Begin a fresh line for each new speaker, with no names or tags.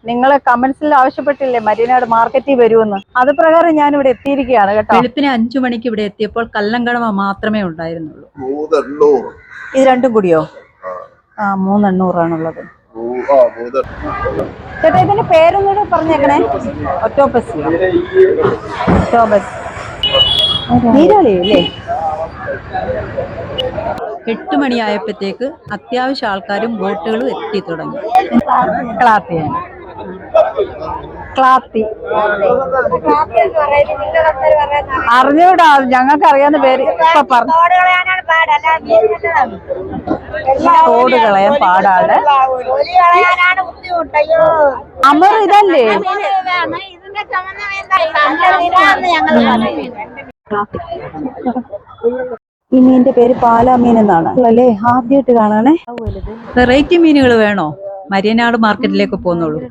നിങ്ങളെ കമന്റ്സിൽ ആവശ്യപ്പെട്ടില്ലേ മരിയനാട് മാർക്കറ്റിൽ വരുമെന്ന്. അത് പ്രകാരം ഞാൻ ഇവിടെ എത്തിയിരിക്കുകയാണ് കേട്ടോ. വെളുപ്പിന് 5 മണിക്ക് ഇവിടെ എത്തിയപ്പോൾ കല്ലങ്കടവ മാത്രമേ ഉണ്ടായിരുന്നുള്ളൂ. ഇത് രണ്ടും കൂടിയോ? 3,800 ചേട്ടാ ഇതിന്റെ പേരൊന്നുകൂടെ പറഞ്ഞേക്കണേ. ഒക്ടോബസ് നീരാളിയല്ലേ? 8 മണിയായപ്പോഴത്തേക്ക് അത്യാവശ്യം ആൾക്കാരും ബോട്ടുകളും എത്തി തുടങ്ങി. ക്ലാത്തി അറിഞ്ഞൂടാ, ഞങ്ങൾക്ക് അറിയാവുന്ന പേര് ഇപ്പൊ പറഞ്ഞു. തോട് കളയാൻ പാടാണ്. അമർ ഇതല്ലേ? ഈ മീനിന്റെ പേര് പാലാ മീൻ എന്നാണ് അല്ലേ? ആദ്യമായിട്ട് കാണാണേ. വെറൈറ്റി മീനുകൾ വേണോ? മരിയനാട് മാർക്കറ്റിലേക്ക് പോന്നോളൂ.